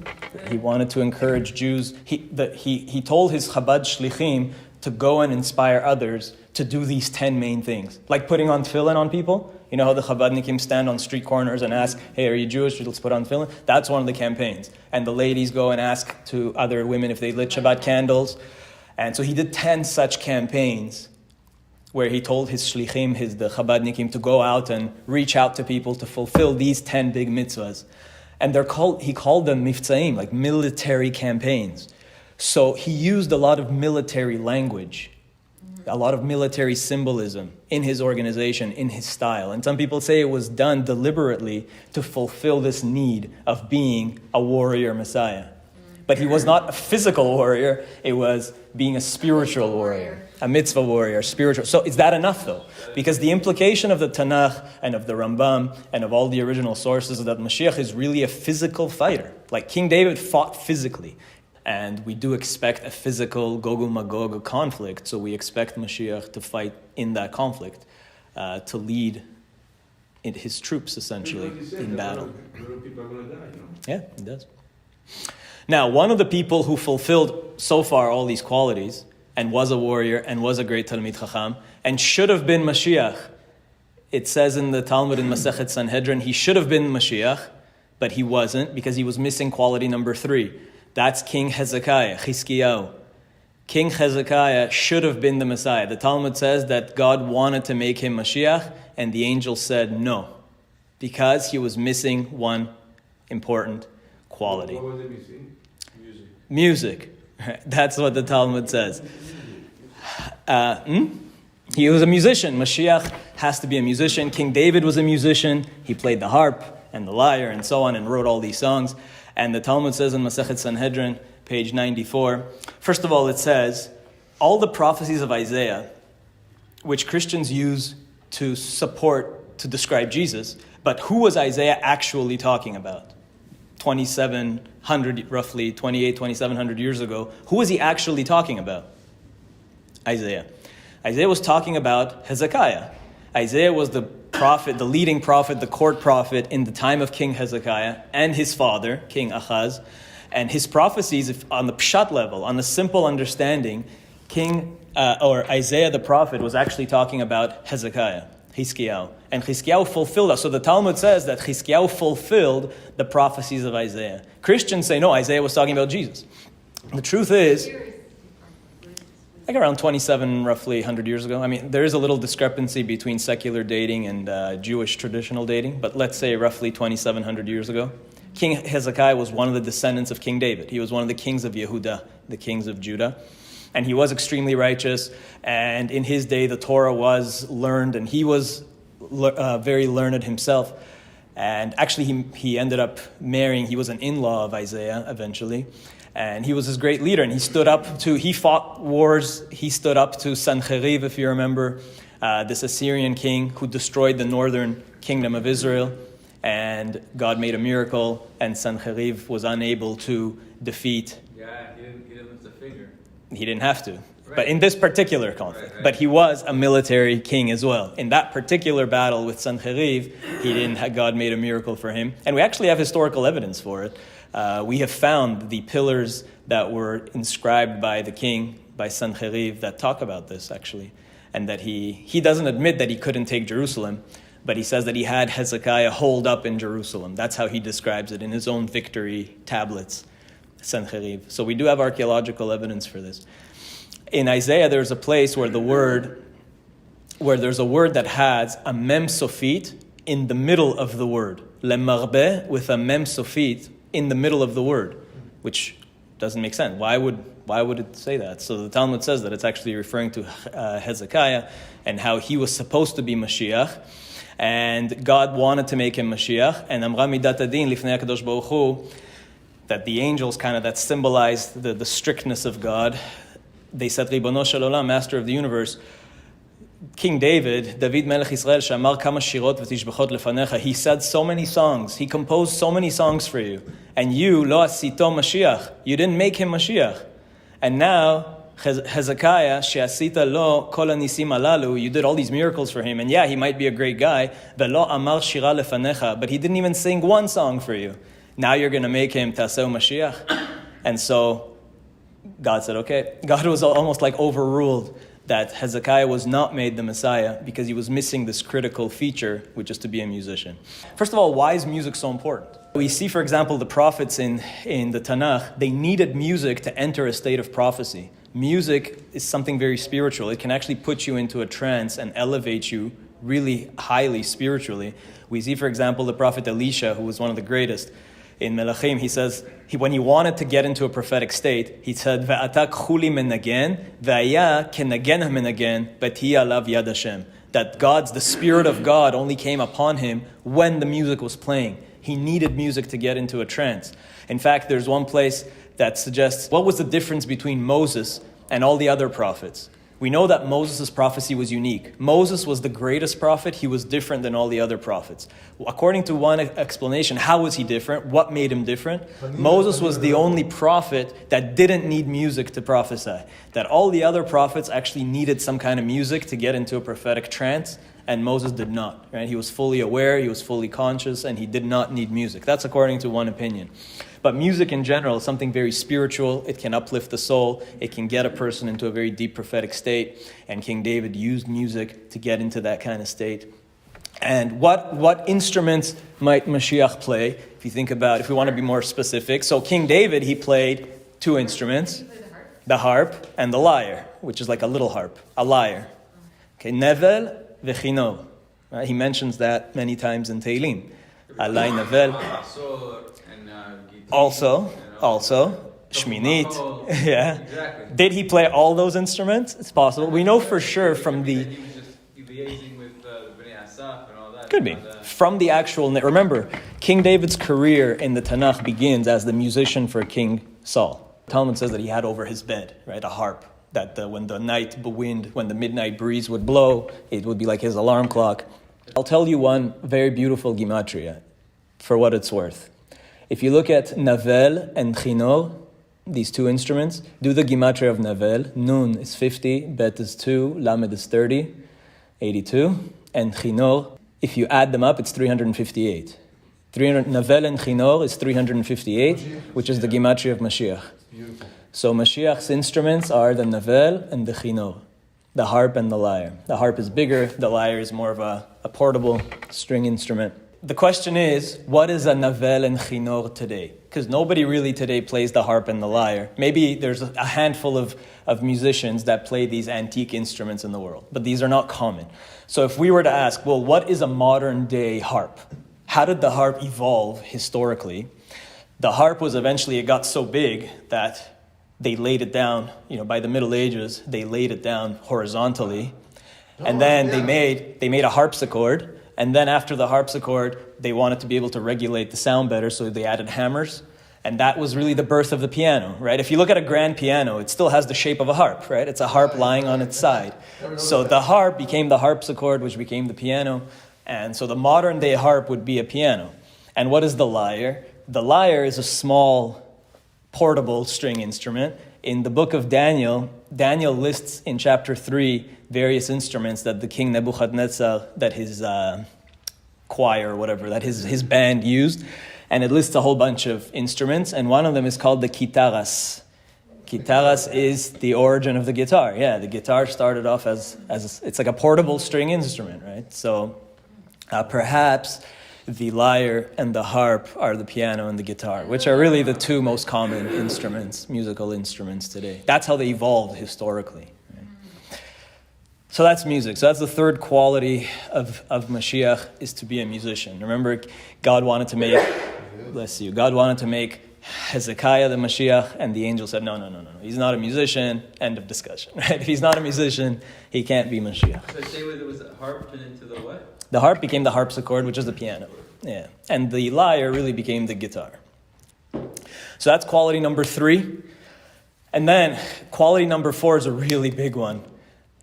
He wanted to encourage Jews. He told his Chabad shlichim to go and inspire others to do these 10 main things. Like putting on tefillin on people. You know how the Chabadnikim stand on street corners and ask, hey, are you Jewish? Let's put on tefillin. That's one of the campaigns. And the ladies go and ask to other women if they lit Shabbat candles. And so he did 10 such campaigns where he told his shlichim, the Chabadnikim, to go out and reach out to people to fulfill these 10 big mitzvahs. And he called them miftzaim, like military campaigns. So he used a lot of military language, a lot of military symbolism in his organization, in his style. And some people say it was done deliberately to fulfill this need of being a warrior Messiah. But he was not a physical warrior, it was being a spiritual warrior, a mitzvah warrior, spiritual. So is that enough though? Because the implication of the Tanakh and of the Rambam and of all the original sources is that Mashiach is really a physical fighter. Like King David fought physically. And we do expect a physical Gog Magog conflict, so we expect Mashiach to fight in that conflict, to lead his troops essentially in battle. People are going to die, Yeah, he does. Now, one of the people who fulfilled so far all these qualities, and was a warrior, and was a great Talmid Chacham, and should have been Mashiach, it says in the Talmud in Masechet Sanhedrin, he should have been Mashiach, but he wasn't, because he was missing quality number 3. That's King Hezekiah, Chizkiyahu. King Hezekiah should have been the Messiah. The Talmud says that God wanted to make him Mashiach, and the angel said no, because he was missing one important quality. What was it missing? Music. That's what the Talmud says. He was a musician. Mashiach has to be a musician. King David was a musician. He played the harp and the lyre and so on and wrote all these songs. And the Talmud says in Masechet Sanhedrin, page 94, first of all it says, all the prophecies of Isaiah, which Christians use to describe Jesus, but who was Isaiah actually talking about? 2,700, roughly 2,700 years ago, who was he actually talking about? Isaiah. Isaiah was talking about Hezekiah. Isaiah was the prophet, the leading prophet, the court prophet in the time of King Hezekiah and his father, King Ahaz. And his prophecies, on the pshat level, on the simple understanding, Isaiah the prophet was actually talking about Hezekiah, Chizkiyahu. And Chizkiyahu fulfilled us. So the Talmud says that Chizkiyahu fulfilled the prophecies of Isaiah. Christians say, no, Isaiah was talking about Jesus. The truth is, like around 27, roughly 100 years ago. I mean, there is a little discrepancy between secular dating and Jewish traditional dating, but let's say roughly 2,700 years ago. King Hezekiah was one of the descendants of King David. He was one of the kings of Yehuda, the kings of Judah. And he was extremely righteous. And in his day, the Torah was learned, and he was very learned himself. And actually, he ended up marrying, he was an in-law of Isaiah eventually. And he was this great leader. And he fought wars. He stood up to Sancherib, if you remember, this Assyrian king who destroyed the northern kingdom of Israel. And God made a miracle, and Sancherib was unable to defeat. Yeah, he didn't lift a finger. He didn't have to. Right. But in this particular conflict. Right. But he was a military king as well. In that particular battle with Sancherib, God made a miracle for him. And we actually have historical evidence for it. We have found the pillars that were inscribed by the king, by Sancherib, that talk about this, actually. And that he doesn't admit that he couldn't take Jerusalem, but he says that he had Hezekiah holed up in Jerusalem. That's how he describes it in his own victory tablets, Sancherib. So we do have archaeological evidence for this. In Isaiah, there's a place where there's a word that has a mem sofit in the middle of the word. Lemarbe with a mem sofit in the middle of the word, which doesn't make sense. Why would it say that? So the Talmud says that it's actually referring to Hezekiah and how he was supposed to be Mashiach. And God wanted to make him Mashiach. And Amra Midat Adin Lifnei HaKadosh Baruch Hu, that the angels that symbolized the strictness of God, they said, Ribono Shel Olam, Master of the Universe, King David Melech Israel, Shamar Kama Shirot V'Tishbachot Lefanecha, he said so many songs, he composed so many songs for you, and you, Lo Asito Mashiach, you didn't make him Mashiach. And now, Hezekiah, she'asita lo kol hanisim alalu, you did all these miracles for him, and yeah, he might be a great guy, velo amar shira lefanecha, but he didn't even sing one song for you. Now you're going to make him taseu Mashiach. And so God said, okay. God was almost like overruled that Hezekiah was not made the Messiah because he was missing this critical feature, which is to be a musician. First of all, why is music so important? We see, for example, the prophets in the Tanakh, they needed music to enter a state of prophecy. Music is something very spiritual. It can actually put you into a trance and elevate you really highly spiritually. We see, for example, the prophet Elisha, who was one of the greatest in Melachim. He says, when he wanted to get into a prophetic state, he said, "Ve'ata k'chuli menagen, ve'aya kenagen ha'menagen, b'ti alav yad Hashem." That the Spirit of God only came upon him when the music was playing. He needed music to get into a trance. In fact, there's one place that suggests what was the difference between Moses and all the other prophets. We know that Moses' prophecy was unique. Moses was the greatest prophet. He was different than all the other prophets. According to one explanation, how was he different? What made him different? Moses was the only prophet that didn't need music to prophesy. That all the other prophets actually needed some kind of music to get into a prophetic trance, and Moses did not. Right? He was fully aware, he was fully conscious, and he did not need music. That's according to one opinion. But music in general is something very spiritual. It can uplift the soul. It can get a person into a very deep prophetic state. And King David used music to get into that kind of state. And what instruments might Mashiach play? If you think about, if we want to be more specific. So King David, he played two instruments. You play the harp? The harp and the lyre, which is like a little harp, a lyre. Okay, Nevel v'chinor. Right? He mentions that many times in Tehillim. Alay Nevel. Also, Shminit. Yeah. Exactly. Did he play all those instruments? It's possible. We know for sure from He the... was just liaising with the Bnei Asaf and all that. Could be. From the actual... Remember, King David's career in the Tanakh begins as the musician for King Saul. Talmud says that he had over his bed, right, a harp. That when the midnight breeze would blow, it would be like his alarm clock. I'll tell you one very beautiful gematria, for what it's worth. If you look at Navel and Chinor, these two instruments, do the gematria of Navel. Nun is 50, Bet is 2, Lamed is 30, 82. And Chinor, if you add them up, it's 358. Navel and Chinor is 358, which is the gematria of Mashiach. Beautiful. So Mashiach's instruments are the Navel and the Chinor, the harp and the lyre. The harp is bigger, the lyre is more of a portable string instrument. The question is, what is a Navel and Chinor today? because nobody really today plays the harp and the lyre. Maybe there's a handful of musicians that play these antique instruments in the world, but these are not common. So if we were to ask, well, what is a modern day harp? How did the harp evolve historically? The harp was eventually, it got so big that they laid it down, by the Middle Ages, they laid it down horizontally. And then they made a harpsichord. And then after the harpsichord, they wanted to be able to regulate the sound better, so they added hammers. And that was really the birth of the piano, right? If you look at a grand piano, it still has the shape of a harp, right? It's a harp lying on its side. So the harp became the harpsichord, which became the piano. And so the modern day harp would be a piano. And what is the lyre? The lyre is a small, portable string instrument. In the book of Daniel, Daniel lists in chapter 3 various instruments that the king Nebuchadnezzar, that his choir or whatever, that his band used. And it lists a whole bunch of instruments, and one of them is called the kitaras. Kitaras is the origin of the guitar. Yeah, the guitar started off as it's like a portable string instrument, right? So perhaps the lyre and the harp are the piano and the guitar, which are really the two most common instruments, musical instruments today. That's how they evolved historically. Right? So that's music. So that's the third quality of Mashiach, is to be a musician. Remember, God wanted to make, bless you, God wanted to make Hezekiah the Mashiach, and the angel said, no. He's not a musician, end of discussion. Right? If he's not a musician, he can't be Mashiach. So say whether it was a harp turned into the what? The harp became the harpsichord, which is the piano. Yeah. And the lyre really became the guitar. So that's quality number 3. And then quality number 4 is a really big one.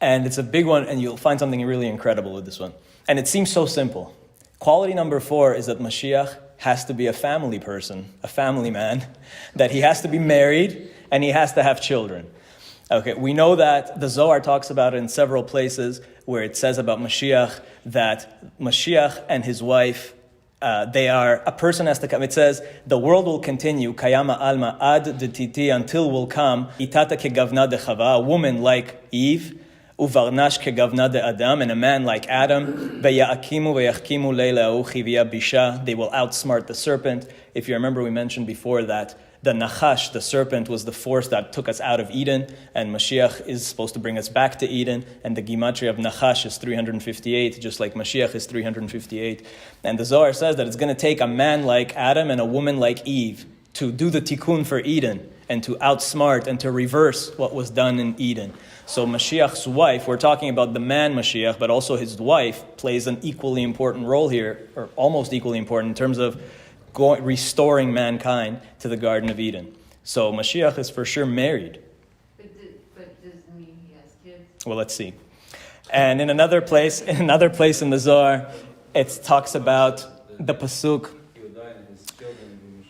And it's a big one, and you'll find something really incredible with this one. And it seems so simple. Quality number 4 is that Mashiach has to be a family person, a family man, that he has to be married, and he has to have children. Okay, we know that the Zohar talks about it in several places where it says about Mashiach that Mashiach and his wife, a person has to come. It says, the world will continue, kayama alma ad detiti, until will come, itata kegavna de Chava, a woman like Eve, uvarnash kegavna de Adam, and a man like Adam, veya'akimu veyachkimu leila uchivia bisha, they will outsmart the serpent. If you remember, we mentioned before that the Nachash, the serpent, was the force that took us out of Eden, and Mashiach is supposed to bring us back to Eden, and the Gematria of Nachash is 358, just like Mashiach is 358. And the Zohar says that it's going to take a man like Adam and a woman like Eve to do the tikkun for Eden, and to outsmart and to reverse what was done in Eden. So Mashiach's wife, we're talking about the man Mashiach, but also his wife plays an equally important role here, or almost equally important in terms of restoring mankind to the Garden of Eden. So Mashiach is for sure married. But doesn't mean he has kids. Well, let's see. And in another place in the Zohar, it talks about the pasuk.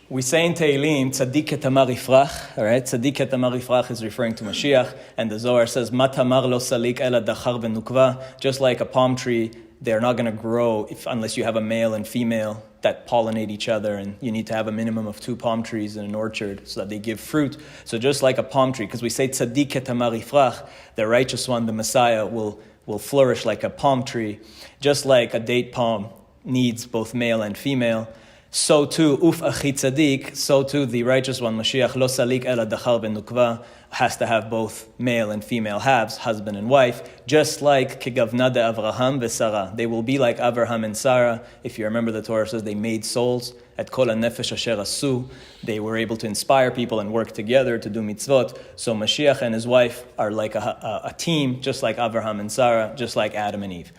We say in Tehillim, Tzaddik etamar yifrach. All right, Tzaddik etamar yifrach is referring to Mashiach, and the Zohar says, Matamar lo salik ela dachar v'nukva. Just like a palm tree, they're not going to grow unless you have a male and female that pollinate each other, and you need to have a minimum of 2 palm trees in an orchard so that they give fruit. So just like a palm tree, because we say tzaddik etamar yifrach, the righteous one, the Messiah, will flourish like a palm tree, just like a date palm needs both male and female. So too, uf achi tzaddik, so too the righteous one, Mashiach, lo salik ela dachar v'nukva, has to have both male and female halves, husband and wife, just like kegavna de Avraham v'Sarah. They will be like Avraham and Sarah. If you remember, the Torah says they made souls, at kol ha-nefesh asher asu. They were able to inspire people and work together to do mitzvot. So Mashiach and his wife are like a team, just like Avraham and Sarah, just like Adam and Eve.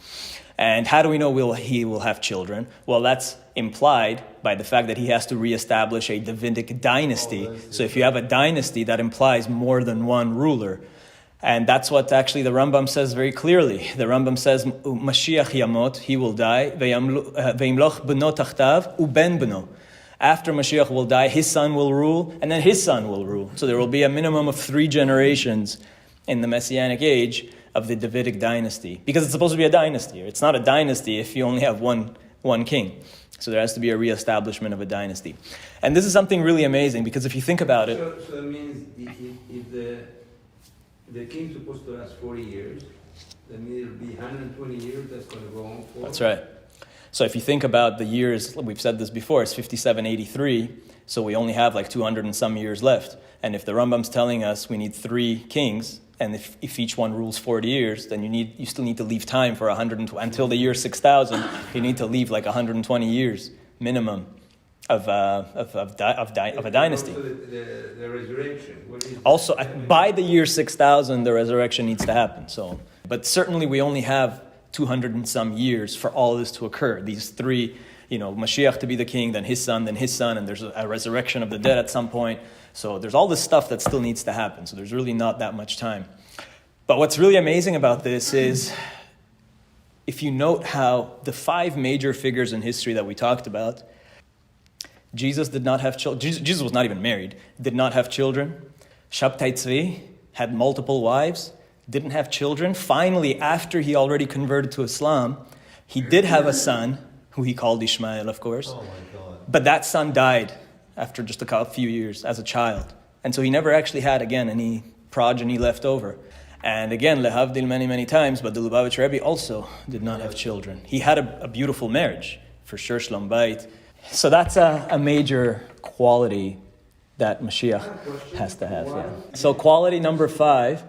And how do we know he will have children? Well, that's implied by the fact that he has to reestablish a Davidic dynasty. So if you have a dynasty, that implies more than one ruler. And that's what actually the Rambam says very clearly. The Rambam says, Mashiach yamot, he will die, ve'imloch beno tachtav, uben beno. After Mashiach will die, his son will rule, and then his son will rule. So there will be a minimum of 3 generations in the Messianic age of the Davidic dynasty. Because it's supposed to be a dynasty. It's not a dynasty if you only have one king. So there has to be a reestablishment of a dynasty. And this is something really amazing, because if you think about it... So it means if the king's supposed to last 40 years, then it'll be 120 years that's going to go on for. That's right. So if you think about the years, we've said this before, it's 5783. So we only have like 200 and some years left. And if the Rambam's telling us we need 3 kings, and if each one rules 40 years, then you still need to leave time for 120 until the year 6,000. You need to leave like 120 years minimum of a dynasty. Also the resurrection. What is Also, by the year 6,000, the resurrection needs to happen. So, but certainly we only have 200 and some years for all this to occur. These 3, Mashiach to be the king, then his son, and there's a resurrection of the dead at some point. So there's all this stuff that still needs to happen. So there's really not that much time. But what's really amazing about this is, if you note how the 5 major figures in history that we talked about, Jesus did not have children. Jesus was not even married, did not have children. Shabtai Tzvi had multiple wives, didn't have children. Finally, after he already converted to Islam, he did have a son, who he called Ishmael, of course. Oh my God. But that son died after just a few years as a child. And so he never actually had, again, any progeny left over. And again, lehavdil many, many times, but the Lubavitch Rebbe also did not have children. He had a beautiful marriage, for sure, Shlom Bayit. So that's a major quality that Mashiach has to have. Yeah. So quality number 5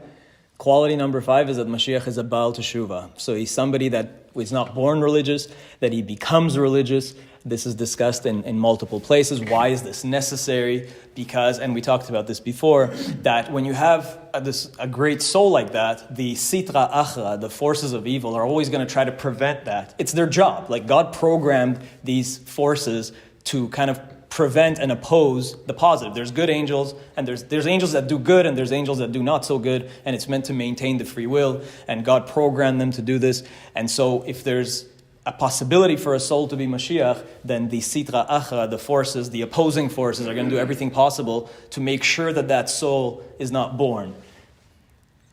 is that Mashiach is a Baal Teshuvah. So he's somebody that is not born religious, that he becomes religious. This is discussed in multiple places. Why is this necessary? Because, and we talked about this before, that when you have a great soul like that, the sitra achra, the forces of evil, are always going to try to prevent that. It's their job. Like, God programmed these forces to kind of prevent and oppose the positive. There's good angels, and there's angels that do good, and there's angels that do not so good, and it's meant to maintain the free will, and God programmed them to do this. And so if there's a possibility for a soul to be Mashiach, then the sitra achra, the forces, the opposing forces, are going to do everything possible to make sure that soul is not born,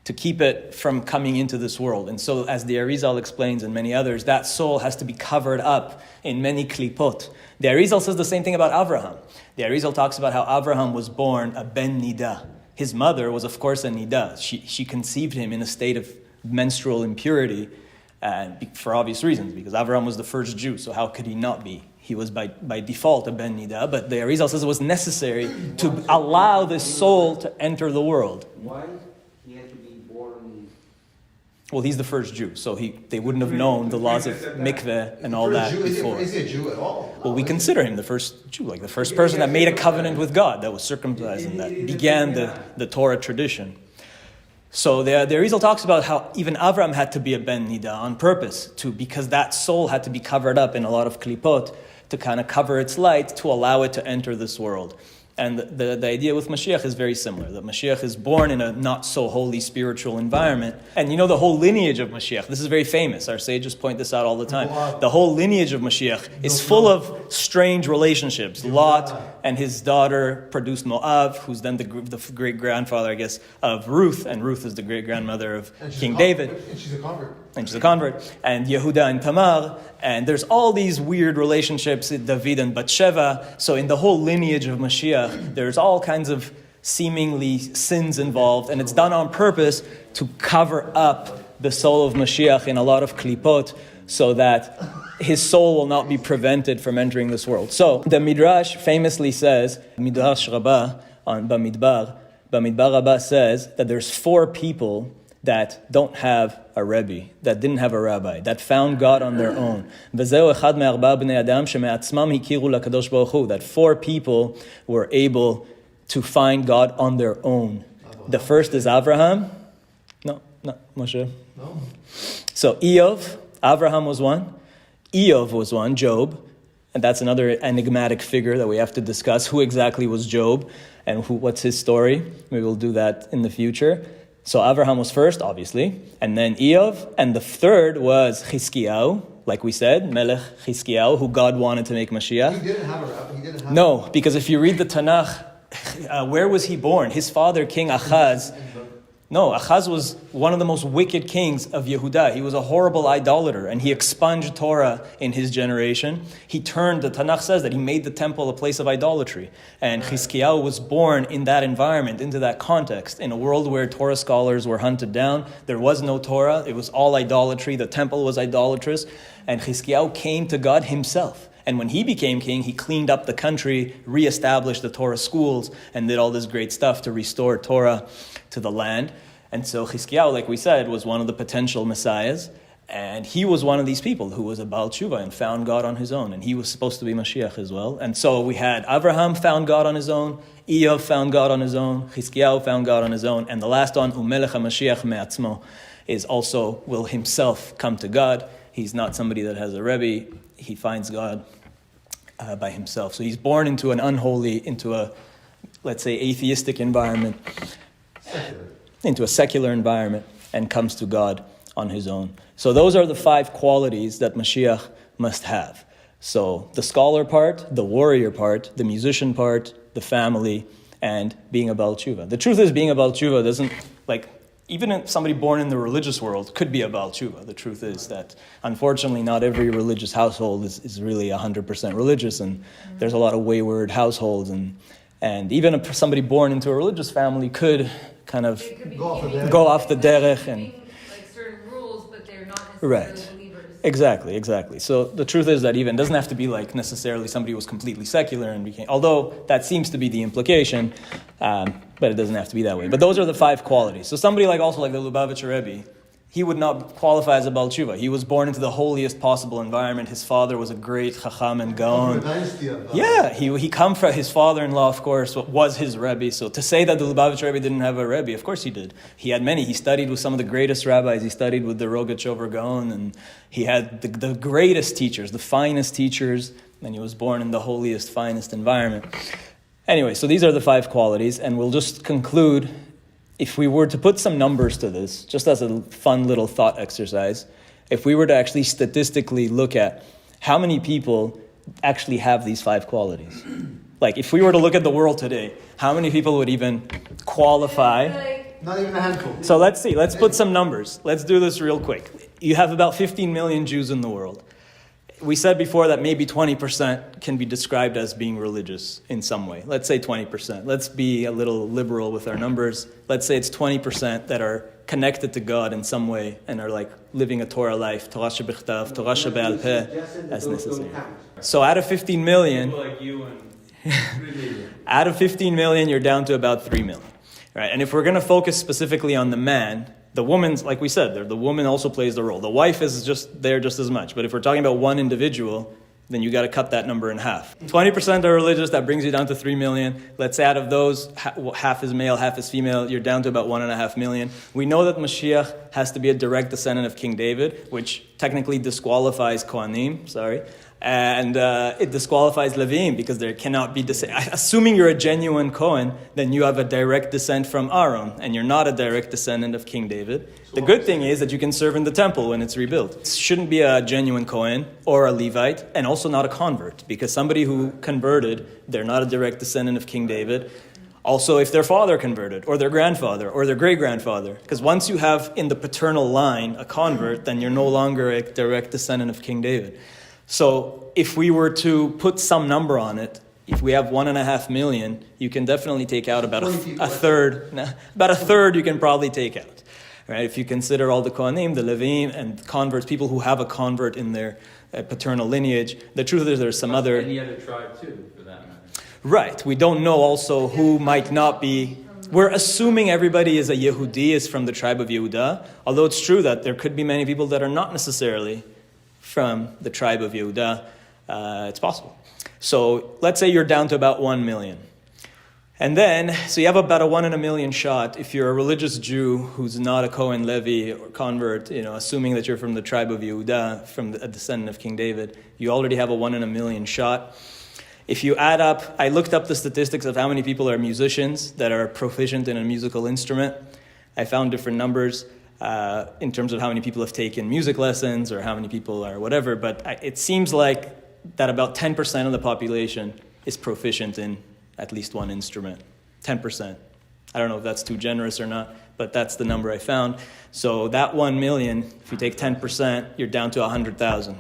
to keep it from coming into this world. And so, as the Arizal explains and many others, that soul has to be covered up in many klipot. The Arizal says the same thing about Avraham. The Arizal talks about how Avraham was born a ben nida. His mother was, of course, a nida. She conceived him in a state of menstrual impurity, for obvious reasons, because Avraham was the first Jew, so how could he not be? He was by default a ben nida, but the Arizal says it was necessary to allow this soul to enter the world. Why he had to be born? Well, he's the first Jew, so they wouldn't have known the laws of mikveh and all that before. Is he a Jew at all? Well, we consider him the first Jew, like the first person that made a covenant with God, that was circumcised, and that began the Torah tradition. So the Arizal talks about how even Avram had to be a ben nida on purpose, because that soul had to be covered up in a lot of klipot to kind of cover its light to allow it to enter this world. And the idea with Mashiach is very similar, that Mashiach is born in a not-so-holy spiritual environment. And the whole lineage of Mashiach, this is very famous. Our sages point this out all the time. The whole lineage of Mashiach is full of strange relationships. Lot and his daughter produced Moab, who's then the great-grandfather, I guess, of Ruth. And Ruth is the great-grandmother of King David. And she's a convert. And Yehuda and Tamar. And there's all these weird relationships, David and Bathsheba. So in the whole lineage of Mashiach, there's all kinds of seemingly sins involved. And it's done on purpose to cover up the soul of Mashiach in a lot of klipot, so that his soul will not be prevented from entering this world. So the Midrash famously says, Midrash Rabbah on Bamidbar Rabbah says that there's 4 people that don't have a Rebbe, that didn't have a rabbi, that found God on their own. That 4 people were able to find God on their own. The first is Avraham. No, Moshe. No. So Avraham was one. Eov was one, Job. And that's another enigmatic figure that we have to discuss. Who exactly was Job and what's his story? Maybe we'll do that in the future. So Avraham was first, obviously, and then Eov, and the third was Chizkiyahu, like we said, Melech Chizkiyahu, who God wanted to make Mashiach. He didn't have a rabbi. No, because if you read the Tanakh, where was he born? His father, King Achaz. No, Achaz was one of the most wicked kings of Yehuda. He was a horrible idolater, and he expunged Torah in his generation. The Tanakh says that he made the temple a place of idolatry. And Chizkiyahu was born in that environment, into that context, in a world where Torah scholars were hunted down. There was no Torah. It was all idolatry. The temple was idolatrous. And Chizkiyahu came to God himself. And when he became king, he cleaned up the country, reestablished the Torah schools, and did all this great stuff to restore Torah to the land. And so Chizkiyahu, like we said, was one of the potential messiahs. And he was one of these people who was a Baal Tshuva and found God on his own. And he was supposed to be Mashiach as well. And so we had Abraham found God on his own, Eov found God on his own, Chizkiyahu found God on his own, and the last one, Umelech HaMashiach Me'atzmo, is also will himself come to God. He's not somebody that has a Rebbe. He finds God by himself. So he's born into an unholy, into a, let's say, atheistic environment, into a secular environment, and comes to God on his own. So those are the 5 qualities that Mashiach must have. So the scholar part, the warrior part, the musician part, the family, and being a Baal Tshuva. The truth is, being a Baal Tshuva doesn't, even if somebody born in the religious world could be a Baal Tshuva. The truth is that, unfortunately, not every religious household is really 100% religious, and there's a lot of wayward households, and even if somebody born into a religious family could kind of go off the derech and certain rules, but they're not right. necessarily believers. Exactly. So the truth is that even doesn't have to be necessarily somebody who was completely secular and became, although that seems to be the implication, but it doesn't have to be that way. But those are the 5 qualities. So somebody like the Lubavitcher Rebbe, he would not qualify as a Baal Tshuva. He was born into the holiest possible environment. His father was a great Chacham and Gaon. Yeah, he come from his father-in-law, of course, was his Rebbe. So to say that the Lubavitcher Rebbe didn't have a Rebbe, of course he did. He had many. He studied with some of the greatest rabbis. He studied with the Rogachover Gaon, and he had the greatest teachers, the finest teachers, and he was born in the holiest, finest environment. Anyway, so these are the 5 qualities, and we'll just conclude. If we were to put some numbers to this, just as a fun little thought exercise, if we were to actually statistically look at how many people actually have these 5 qualities. If we were to look at the world today, how many people would even qualify? Not even a handful. So let's see, let's put some numbers. Let's do this real quick. You have about 15 million Jews in the world. We said before that maybe 20% can be described as being religious in some way. Let's say 20%. Let's be a little liberal with our numbers. Let's say it's 20% that are connected to God in some way and are living a Torah life, Torah shebichtav, Torah shebe'al peh, as necessary. So out of 15 million, People like you and out of 15 million, you're down to about 3 million. Right? And if we're going to focus specifically on the man, the woman's, like we said, the woman also plays the role. The wife is just there just as much. But if we're talking about one individual, then you got to cut that number in half. 20% are religious, that brings you down to 3 million. Let's say out of those, half is male, half is female, you're down to about 1.5 million. We know that Mashiach has to be a direct descendant of King David, which technically disqualifies Kohanim, and it disqualifies Levim because there cannot be assuming you're a genuine Kohen, then you have a direct descent from Aaron, and you're not a direct descendant of King David. The good thing is that you can serve in the temple when it's rebuilt. It shouldn't be a genuine Kohen or a Levite, and also not a convert, because somebody who converted, they're not a direct descendant of King David. Also, if their father converted, or their grandfather, or their great-grandfather. Because once you have in the paternal line a convert, then you're no longer a direct descendant of King David. So if we were to put some number on it, if we have 1.5 million, you can definitely take out about a third. About a third you can probably take out. Right? If you consider all the Kohanim, the Levim, and converts, people who have a convert in their paternal lineage. The truth is there's some other... Any other tribe too, for that matter. Right. We don't know also who might not be... We're assuming everybody is a Yehudi, is from the tribe of Yehuda, although it's true that there could be many people that are not necessarily from the tribe of Yehuda. It's possible. So let's say you're down to about 1 million. And then, so you have about a 1 in a million shot. If you're a religious Jew who's not a Cohen Levi or convert, assuming that you're from the tribe of Yehuda, from a descendant of King David, you already have a 1 in a million shot. If you add up, I looked up the statistics of how many people are musicians that are proficient in a musical instrument. I found different numbers in terms of how many people have taken music lessons or how many people are whatever, but it seems like that about 10% of the population is proficient in at least one instrument. 10%. I don't know if that's too generous or not, but that's the number I found. So that 1 million, if you take 10%, you're down to 100,000.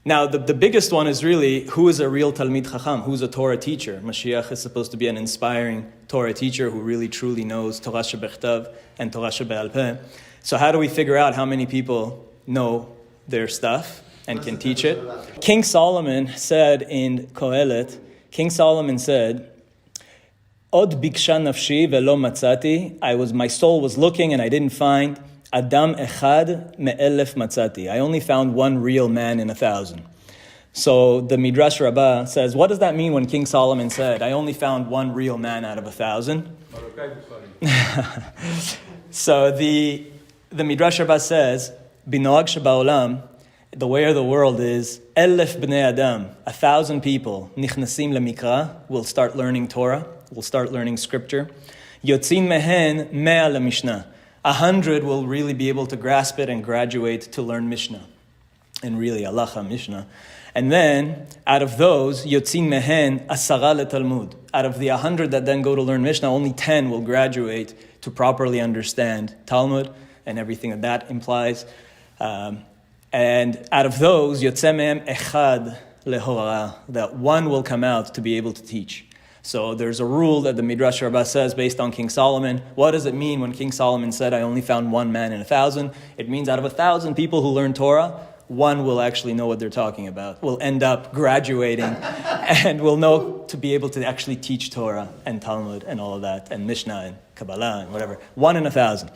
Now, the biggest one is really, who is a real Talmid Chacham? Who's a Torah teacher? Mashiach is supposed to be an inspiring Torah teacher who really truly knows Torah shebichtav and Torah shebe'al peh. So how do we figure out how many people know their stuff? and can teach it. King Solomon said in Kohelet, Od biksha nafshi velo matzati. My soul was looking and I didn't find. Adam echad me'elef matzati. I only found one real man in 1,000. So the Midrash Rabbah says, what does that mean when King Solomon said, I only found one real man out of 1,000? So the Midrash Rabbah says, Binoag sheba'olam, the way of the world is, elef bnei adam, 1,000 people, nichnasim lemikra, will start learning Torah, will start learning scripture. Yotzin mehen mea lemishnah. 100 will really be able to grasp it and graduate to learn Mishnah. And really, halacha, Mishnah. And then, out of those, yotzin mehen asara letalmud. Out of the 100 that then go to learn Mishnah, only 10 will graduate to properly understand Talmud and everything that implies. And out of those, yotzeh mehem echad lehorah, that one will come out to be able to teach. So there's a rule that the Midrash Rabbah says based on King Solomon. What does it mean when King Solomon said, I only found one man in 1,000? It means out of 1,000 people who learn Torah, one will actually know what they're talking about, will end up graduating and will know to be able to actually teach Torah and Talmud and all of that, and Mishnah and Kabbalah and whatever. 1 in 1,000.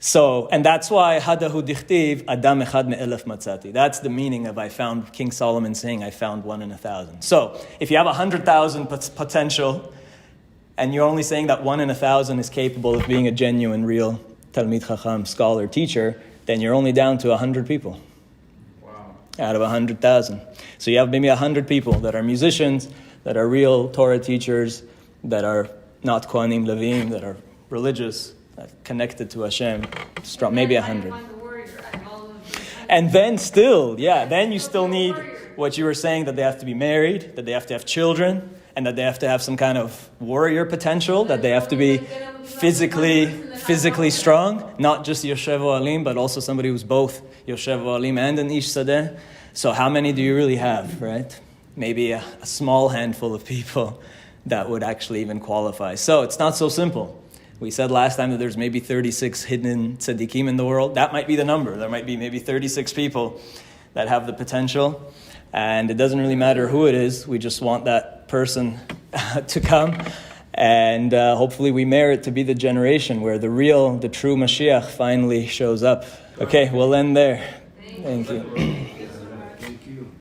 So, and that's why Hadahu Dichtiv Adam Echad Me'elef Matzati. That's the meaning of King Solomon saying, I found 1 in 1,000. So, if you have 100,000 potential, and you're only saying that 1 in 1,000 is capable of being a genuine, real Talmid Chacham, scholar, teacher, then you're only down to 100 people. Wow. Out of 100,000. So you have maybe 100 people that are musicians, that are real Torah teachers, that are not Kohanim Levim, that are religious, connected to Hashem, strong, maybe 100. And then still, then you still need what you were saying, that they have to be married, that they have to have children, and that they have to have some kind of warrior potential, that they have to be physically strong, not just Yoshev Ohalim, but also somebody who's both Yoshev Ohalim and an Ish Sadeh. So how many do you really have, right? Maybe a small handful of people that would actually even qualify. So it's not so simple. We said last time that there's maybe 36 hidden tzaddikim in the world. That might be the number. There might be maybe 36 people that have the potential. And it doesn't really matter who it is. We just want that person to come. And hopefully we merit to be the generation where the true Mashiach finally shows up. Okay, we'll end there. Thank you.